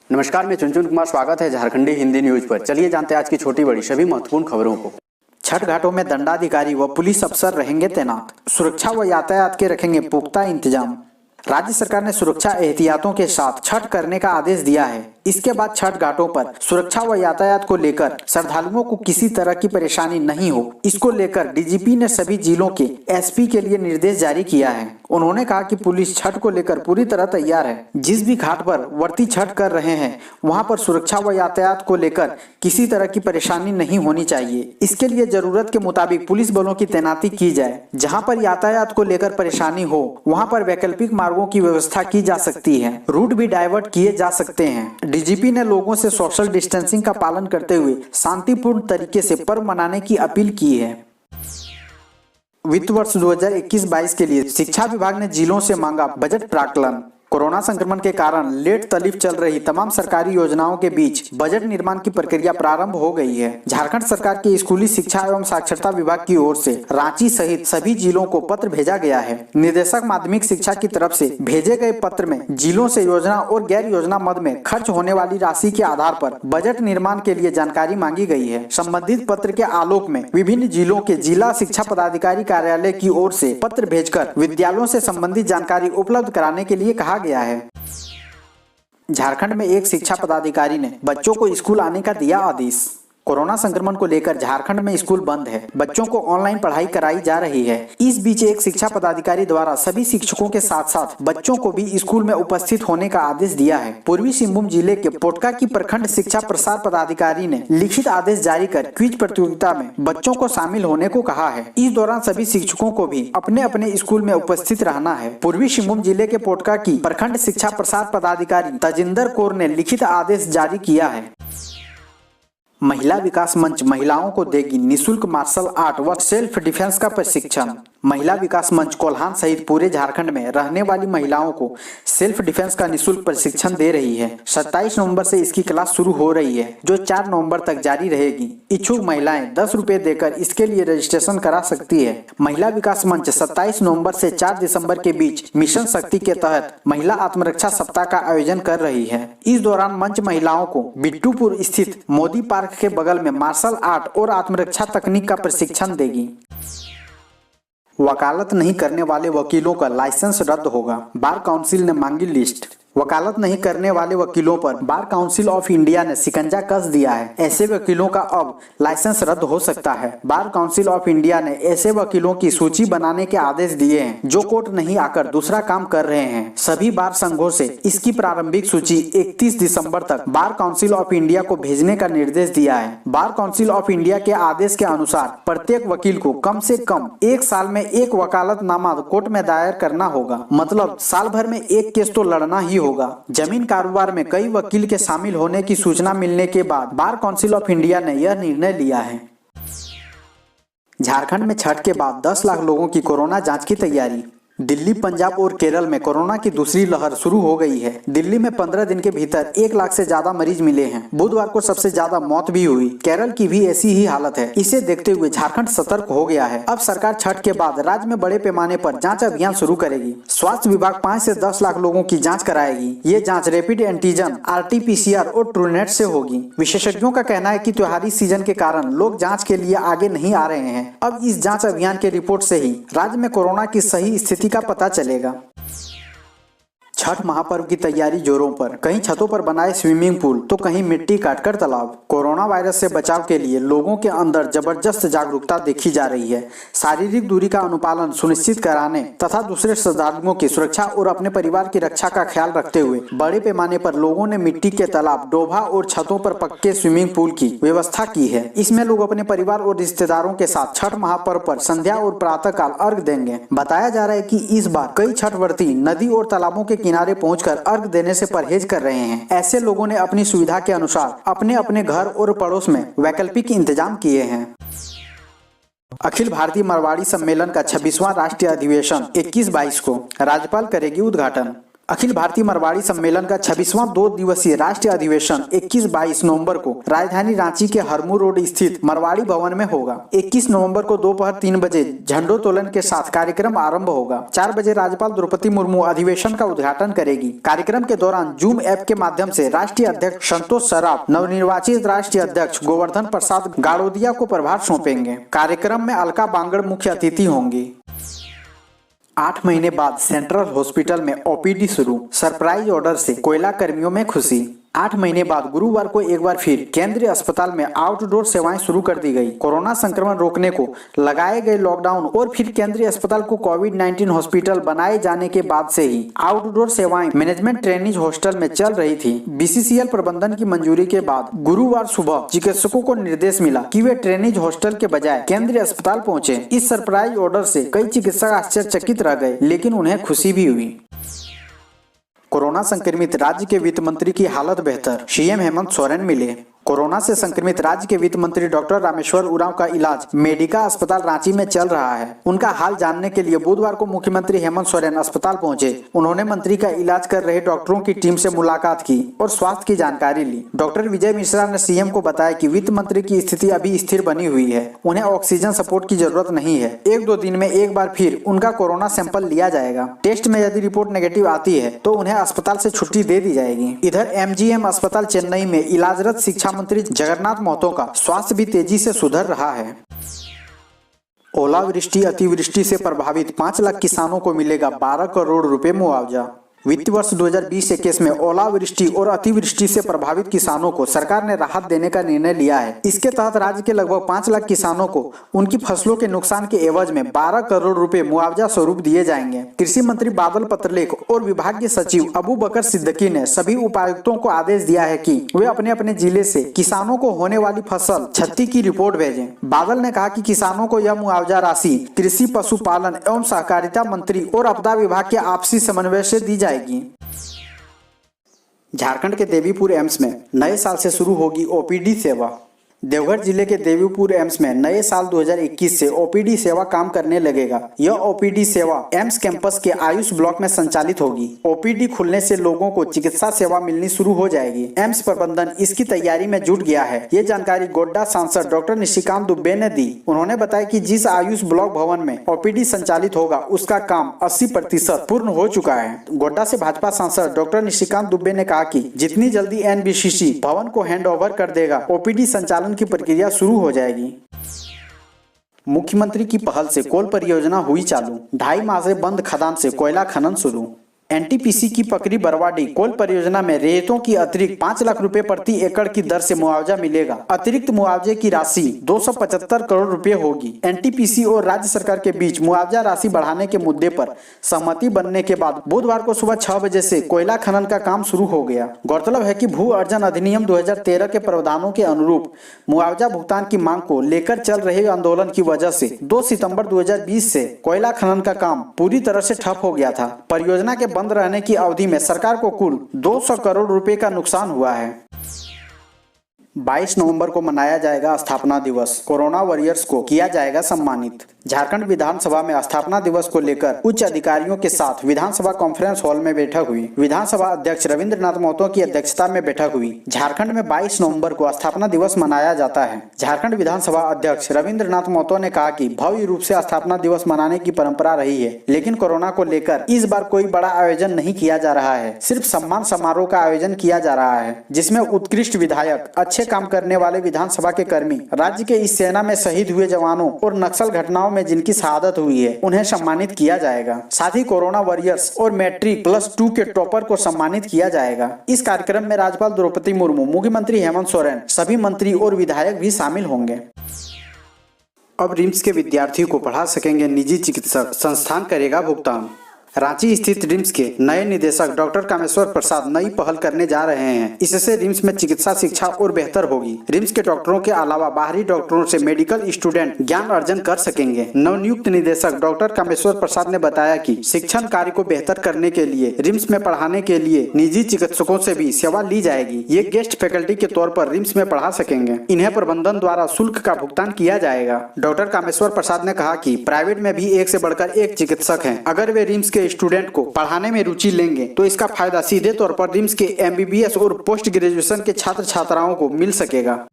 नमस्कार, मैं चुनचुन कुमार। स्वागत है झारखंडी हिंदी न्यूज पर। चलिए जानते हैं आज की छोटी बड़ी सभी महत्वपूर्ण खबरों को। छठ घाटों में दंडाधिकारी व पुलिस अफसर रहेंगे तैनात। सुरक्षा व यातायात के रखेंगे पुख्ता इंतजाम। राज्य सरकार ने सुरक्षा एहतियातों के साथ छठ करने का आदेश दिया है। इसके बाद छठ घाटों पर सुरक्षा व यातायात को लेकर श्रद्धालुओं को किसी तरह की परेशानी नहीं हो, इसको लेकर डीजीपी ने सभी जिलों के एसपी के लिए निर्देश जारी किया है। उन्होंने कहा कि पुलिस छठ को लेकर पूरी तरह तैयार है। जिस भी घाट पर व्रती छठ कर रहे हैं वहां पर सुरक्षा व यातायात को लेकर किसी तरह की परेशानी नहीं होनी चाहिए। इसके लिए जरूरत के मुताबिक पुलिस बलों की तैनाती की जाए। जहां पर यातायात को लेकर परेशानी हो वहां पर वैकल्पिक मार्गों की व्यवस्था की जा सकती है। रूट भी डाइवर्ट किए जा सकते हैं। डीजीपी ने लोगों से सोशल डिस्टेंसिंग का पालन करते हुए शांतिपूर्ण तरीके से पर्व मनाने की अपील की है। वित्त वर्ष 2021-22 के लिए शिक्षा विभाग ने जिलों से मांगा बजट प्राक्कलन। कोरोना संक्रमण के कारण लेट तलिफ चल रही तमाम सरकारी योजनाओं के बीच बजट निर्माण की प्रक्रिया प्रारंभ हो गई है। झारखंड सरकार के स्कूली शिक्षा एवं साक्षरता विभाग की ओर से रांची सहित सभी जिलों को पत्र भेजा गया है। निदेशक माध्यमिक शिक्षा की तरफ से भेजे गए पत्र में जिलों से योजना और गैर योजना मद में खर्च होने वाली राशि के आधार पर बजट निर्माण के लिए जानकारी मांगी गई है। संबंधित पत्र के आलोक में विभिन्न जिलों के जिला शिक्षा पदाधिकारी कार्यालय की ओर से पत्र भेजकर विद्यालयों से संबंधित जानकारी उपलब्ध कराने के लिए कहा गया है। झारखंड में एक शिक्षा पदाधिकारी ने बच्चों को स्कूल आने का दिया आदेश। कोरोना संक्रमण को लेकर झारखंड में स्कूल बंद है। बच्चों को ऑनलाइन पढ़ाई कराई जा रही है। इस बीच एक शिक्षा पदाधिकारी द्वारा सभी शिक्षकों के साथ साथ बच्चों को भी स्कूल में उपस्थित होने का आदेश दिया है। पूर्वी सिंहभूम जिले के पोटका की प्रखंड शिक्षा प्रसार पदाधिकारी ने लिखित आदेश जारी कर क्विज प्रतियोगिता में बच्चों को शामिल होने को कहा है। इस दौरान सभी शिक्षकों को भी अपने अपने स्कूल में उपस्थित रहना है। पूर्वी सिंहभूम जिले के पोटका की प्रखंड शिक्षा प्रसार पदाधिकारी तजिंदर कौर ने लिखित आदेश जारी किया है। महिला विकास मंच महिलाओं को देगी निःशुल्क मार्शल आर्ट व सेल्फ डिफेंस का प्रशिक्षण। महिला विकास मंच कोल्हान सहित पूरे झारखंड में रहने वाली महिलाओं को सेल्फ डिफेंस का निःशुल्क प्रशिक्षण दे रही है। 27 नवंबर से इसकी क्लास शुरू हो रही है जो 4 नवंबर तक जारी रहेगी। इच्छुक महिलाएं 10 रुपए देकर इसके लिए रजिस्ट्रेशन करा सकती है। महिला विकास मंच 27 नवंबर से 4 दिसंबर के बीच मिशन शक्ति के तहत महिला आत्मरक्षा सप्ताह का आयोजन कर रही है। इस दौरान मंच महिलाओं को बिट्टूपुर स्थित मोदी पार्क के बगल में मार्शल आर्ट और आत्मरक्षा तकनीक का प्रशिक्षण देगी। वकालत नहीं करने वाले वकीलों का लाइसेंस रद्द होगा। बार काउंसिल ने मांगी लिस्ट। वकालत नहीं करने वाले वकीलों पर बार काउंसिल ऑफ इंडिया ने शिकंजा कस दिया है। ऐसे वकीलों का अब लाइसेंस रद्द हो सकता है। बार काउंसिल ऑफ इंडिया ने ऐसे वकीलों की सूची बनाने के आदेश दिए हैं जो कोर्ट नहीं आकर दूसरा काम कर रहे हैं। सभी बार संघों से इसकी प्रारंभिक सूची 31 दिसंबर तक बार काउंसिल ऑफ इंडिया को भेजने का निर्देश दिया है। बार काउंसिल ऑफ इंडिया के आदेश के अनुसार प्रत्येक वकील को कम से कम 1 साल में एक वकालतनामा कोर्ट में दायर करना होगा। मतलब साल भर में एक केस तो लड़ना ही होगा। जमीन कारोबार में कई वकील के शामिल होने की सूचना मिलने के बाद बार काउंसिल ऑफ इंडिया ने यह निर्णय लिया है। झारखंड में छठ के बाद 10 लाख लोगों की कोरोना जांच की तैयारी। दिल्ली, पंजाब और केरल में कोरोना की दूसरी लहर शुरू हो गई है। दिल्ली में 15 दिन के भीतर 1 लाख से ज्यादा मरीज मिले हैं। बुधवार को सबसे ज्यादा मौत भी हुई। केरल की भी ऐसी ही हालत है। इसे देखते हुए झारखंड सतर्क हो गया है। अब सरकार छठ के बाद राज्य में बड़े पैमाने पर जांच अभियान शुरू करेगी। स्वास्थ्य विभाग 5 से 10 लाख लोगों की जाँच कराएगी। ये जाँच रैपिड एंटीजन, RT-PCR और ट्रूनेट से होगी। विशेषज्ञों का कहना है कि त्योहारी सीजन के कारण लोग जाँच के लिए आगे नहीं आ रहे हैं। अब इस जाँच अभियान के रिपोर्ट से ही राज्य में कोरोना की सही स्थिति का पता चलेगा। छठ महापर्व की तैयारी जोरों पर। कहीं छतों पर बनाए स्विमिंग पूल तो कहीं मिट्टी काटकर तालाब। कोरोना वायरस से बचाव के लिए लोगों के अंदर जबरदस्त जागरूकता देखी जा रही है। शारीरिक दूरी का अनुपालन सुनिश्चित कराने तथा दूसरे श्रद्धालुओं की सुरक्षा और अपने परिवार की रक्षा का ख्याल रखते हुए बड़े पैमाने पर लोगों ने मिट्टी के तालाब, डोभा और छतों पर पक्के स्विमिंग पूल की व्यवस्था की है। इसमें लोग अपने परिवार और रिश्तेदारों के साथ छठ महापर्व पर संध्या और प्रातः काल अर्घ देंगे। बताया जा रहा है कि इस बार कई छठ व्रती नदी और तालाबों के किनारे पहुंचकर अर्घ देने से परहेज कर रहे हैं। ऐसे लोगों ने अपनी सुविधा के अनुसार अपने अपने घर और पड़ोस में वैकल्पिक इंतजाम किए हैं। अखिल भारतीय मारवाड़ी सम्मेलन का 26वां राष्ट्रीय अधिवेशन 21-22 को राज्यपाल करेगी उद्घाटन। अखिल भारतीय मरवाड़ी सम्मेलन का 26वां 2 दिवसीय राष्ट्रीय अधिवेशन 21-22 नवंबर को राजधानी रांची के हरमू रोड स्थित मरवाड़ी भवन में होगा। 21 नवंबर को दोपहर 3 बजे झंडोत्तोलन के साथ कार्यक्रम आरंभ होगा। 4 बजे राज्यपाल द्रौपदी मुर्मू अधिवेशन का उद्घाटन करेगी। कार्यक्रम के दौरान जूम ऐप के माध्यम से राष्ट्रीय अध्यक्ष संतोष सराफ नवनिर्वाचित राष्ट्रीय अध्यक्ष गोवर्धन प्रसाद गाड़ोदिया को प्रभार सौंपेंगे। कार्यक्रम में अलका बांगड़ मुख्य अतिथि होंगी। 8 महीने बाद सेंट्रल हॉस्पिटल में ओपीडी शुरू, सरप्राइज ऑर्डर से कोयला कर्मियों में खुशी। 8 महीने बाद गुरुवार को एक बार फिर केंद्रीय अस्पताल में आउटडोर सेवाएं शुरू कर दी गई। कोरोना संक्रमण रोकने को लगाए गए लॉकडाउन और फिर केंद्रीय अस्पताल को कोविड-19 हॉस्पिटल बनाए जाने के बाद से ही आउटडोर सेवाएं मैनेजमेंट ट्रेनिंग हॉस्टल में चल रही थी। बीसीसीएल प्रबंधन की मंजूरी के बाद गुरुवार सुबह चिकित्सकों को निर्देश मिला कि वे ट्रेनिंग हॉस्टल के बजाय केंद्रीय अस्पताल पहुंचे। इस सरप्राइज ऑर्डर से कई चिकित्सक आश्चर्यचकित रह गए, लेकिन उन्हें खुशी भी हुई। कोरोना संक्रमित राज्य के वित्त मंत्री की हालत बेहतर, सीएम हेमंत सोरेन मिले। कोरोना से संक्रमित राज्य के वित्त मंत्री डॉक्टर रामेश्वर उरांव का इलाज मेडिका अस्पताल रांची में चल रहा है। उनका हाल जानने के लिए बुधवार को मुख्यमंत्री हेमंत सोरेन अस्पताल पहुंचे। उन्होंने मंत्री का इलाज कर रहे डॉक्टरों की टीम से मुलाकात की और स्वास्थ्य की जानकारी ली। डॉक्टर विजय मिश्रा ने सीएम को बताया कि वित्त मंत्री की स्थिति अभी स्थिर बनी हुई है, उन्हें ऑक्सीजन सपोर्ट की जरूरत नहीं है। 1-2 दिन में एक बार फिर उनका कोरोना सैंपल लिया जाएगा। टेस्ट में यदि रिपोर्ट नेगेटिव आती है तो उन्हें अस्पताल से छुट्टी दे दी जाएगी। इधर एमजीएम अस्पताल चेन्नई में इलाजरत शिक्षा मंत्री जगन्नाथ महतो का स्वास्थ्य भी तेजी से सुधर रहा है। ओलावृष्टि अतिवृष्टि से प्रभावित 5 लाख किसानों को मिलेगा 12 करोड़ रुपए मुआवजा। वित्तीय वर्ष 2020-21 में ओलावृष्टि और अतिवृष्टि से प्रभावित किसानों को सरकार ने राहत देने का निर्णय लिया है। इसके तहत राज्य के लगभग 5 लाख किसानों को उनकी फसलों के नुकसान के एवज में 12 करोड़ रुपए मुआवजा स्वरूप दिए जाएंगे। कृषि मंत्री बादल पत्रलेख और विभागीय सचिव अबू बकर सिद्दीकी ने सभी उपायुक्तों को आदेश दिया है कि वे अपने अपने जिले से किसानों को होने वाली फसल क्षति की रिपोर्ट भेजें। बादल ने कहा कि किसानों को यह मुआवजा राशि कृषि पशुपालन एवं सहकारिता मंत्री और आपदा विभाग के आपसी समन्वय से दी जाएगी। झारखंड के देवीपुर एम्स में नए साल से शुरू होगी ओपीडी सेवा। देवघर जिले के देवीपुर एम्स में नए साल 2021 से ओपीडी सेवा काम करने लगेगा। यह ओपीडी सेवा एम्स कैंपस के आयुष ब्लॉक में संचालित होगी। ओपीडी खुलने से लोगों को चिकित्सा सेवा मिलनी शुरू हो जाएगी। एम्स प्रबंधन इसकी तैयारी में जुट गया है। ये जानकारी गोड्डा सांसद डॉक्टर निशिकांत दुबे ने दी। उन्होंने बताया कि जिस आयुष ब्लॉक भवन में ओपीडी संचालित होगा उसका काम 80% पूर्ण हो चुका है। गोड्डा से भाजपा सांसद डॉक्टर निशिकांत दुबे ने कहा कि जितनी जल्दी एनबीसीसी भवन को हैंड ओवर कर देगा ओपीडी संचालन की प्रक्रिया शुरू हो जाएगी। मुख्यमंत्री की पहल से कोल परियोजना हुई चालू, 2.5 माह से बंद खदान से कोयला खनन शुरू। एनटीपीसी की पकड़ी बरवाडी कोल परियोजना में रेतों की अतिरिक्त 5 लाख रुपए प्रति एकड़ की दर से मुआवजा मिलेगा। अतिरिक्त मुआवजे की राशि 275 करोड़ रुपए होगी। एनटीपीसी और राज्य सरकार के बीच मुआवजा राशि बढ़ाने के मुद्दे पर सहमति बनने के बाद बुधवार को सुबह 6 बजे से कोयला खनन का काम शुरू हो गया। गौरतलब है कि भू अर्जन अधिनियम 2013 के प्रावधानों के अनुरूप मुआवजा भुगतान की मांग को लेकर चल रहे आंदोलन की वजह से 2 सितंबर 2020 से कोयला खनन का काम पूरी तरह से ठप हो गया था। परियोजना के बंद रहने की अवधि में सरकार को कुल 200 करोड़ रुपए का नुकसान हुआ है। 22 नवंबर को मनाया जाएगा स्थापना दिवस, कोरोना वॉरियर्स को किया जाएगा सम्मानित। झारखंड विधानसभा में स्थापना दिवस को लेकर उच्च अधिकारियों के साथ विधानसभा कॉन्फ्रेंस हॉल में बैठक हुई। विधानसभा अध्यक्ष रविंद्रनाथ महतो की अध्यक्षता में बैठक हुई। झारखंड में 22 नवंबर को स्थापना दिवस मनाया जाता है। झारखंड विधानसभा अध्यक्ष रविंद्रनाथ महतो ने कहा कि भव्य रूप से स्थापना दिवस मनाने की परंपरा रही है, लेकिन कोरोना को लेकर इस बार कोई बड़ा आयोजन नहीं किया जा रहा है। सिर्फ सम्मान समारोह का आयोजन किया जा रहा है, जिसमें उत्कृष्ट विधायक, अच्छे काम करने वाले विधानसभा के कर्मी, राज्य के इस सेना में शहीद हुए जवानों और नक्सल घटनाओं में जिनकी शहादत हुई है उन्हें सम्मानित किया जाएगा। साथ ही कोरोना वॉरियर्स और मैट्रिक +2 के टॉपर को सम्मानित किया जाएगा। इस कार्यक्रम में राज्यपाल द्रौपदी मुर्मू, मुख्यमंत्री हेमंत सोरेन, सभी मंत्री और विधायक भी शामिल होंगे। अब रिम्स के विद्यार्थी को पढ़ा सकेंगे निजी चिकित्सक, संस्थान करेगा भुगतान। रांची स्थित रिम्स के नए निदेशक डॉक्टर कामेश्वर प्रसाद नई पहल करने जा रहे हैं। इससे रिम्स में चिकित्सा शिक्षा और बेहतर होगी। रिम्स के डॉक्टरों के अलावा बाहरी डॉक्टरों से मेडिकल स्टूडेंट ज्ञान अर्जन कर सकेंगे। नवनियुक्त निदेशक डॉक्टर कामेश्वर प्रसाद ने बताया कि शिक्षण कार्य को बेहतर करने के लिए रिम्स में पढ़ाने के लिए निजी चिकित्सकों से भी सेवा ली जाएगी। ये गेस्ट फैकल्टी के तौर पर रिम्स में पढ़ा सकेंगे। इन्हें प्रबंधन द्वारा शुल्क का भुगतान किया जाएगा। डॉक्टर कामेश्वर प्रसाद ने कहा कि प्राइवेट में भी एक से बढ़कर एक चिकित्सक हैं। अगर वे रिम्स के के स्टूडेंट को पढ़ाने में रुचि लेंगे तो इसका फायदा सीधे तौर पर रिम्स के MBBS और पोस्ट ग्रेजुएशन के छात्र छात्राओं को मिल सकेगा।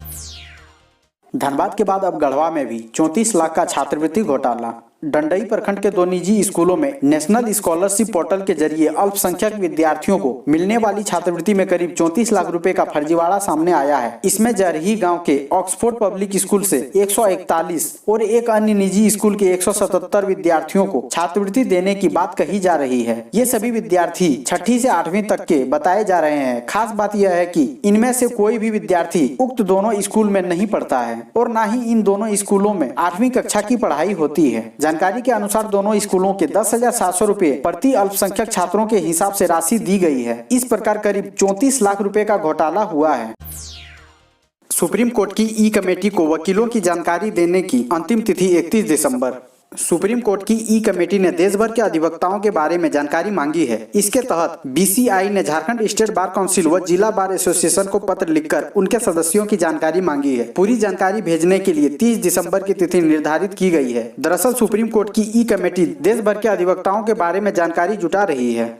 धनबाद के बाद अब गढ़वा में भी 34 लाख का छात्रवृत्ति घोटाला। डंडई प्रखंड के 2 निजी स्कूलों में नेशनल स्कॉलरशिप पोर्टल के जरिए अल्पसंख्यक विद्यार्थियों को मिलने वाली छात्रवृत्ति में करीब 34 लाख रुपए का फर्जीवाड़ा सामने आया है। इसमें जरही गांव के ऑक्सफोर्ड पब्लिक स्कूल से 141 और एक अन्य निजी स्कूल के 177 विद्यार्थियों को छात्रवृत्ति देने की बात कही जा रही है। ये सभी विद्यार्थी 6ठी से 8वीं तक के बताए जा रहे हैं। खास बात यह है कि इनमें से कोई भी विद्यार्थी उक्त दोनों स्कूल में नहीं पढ़ता है और न ही इन दोनों स्कूलों में 8वीं कक्षा की पढ़ाई होती है। जानकारी के अनुसार दोनों स्कूलों के 10,700 रुपए प्रति अल्पसंख्यक छात्रों के हिसाब से राशि दी गई है। इस प्रकार करीब 34 लाख रुपए का घोटाला हुआ है। सुप्रीम कोर्ट की ई कमेटी को वकीलों की जानकारी देने की अंतिम तिथि 31 दिसंबर। सुप्रीम कोर्ट की ई कमेटी ने देश भर के अधिवक्ताओं के बारे में जानकारी मांगी है। इसके तहत BCI ने झारखंड स्टेट बार काउंसिल व जिला बार एसोसिएशन को पत्र लिखकर उनके सदस्यों की जानकारी मांगी है। पूरी जानकारी भेजने के लिए 30 दिसंबर की तिथि निर्धारित की गई है। दरअसल सुप्रीम कोर्ट की ई कमेटी देश भर के अधिवक्ताओं के बारे में जानकारी जुटा रही है।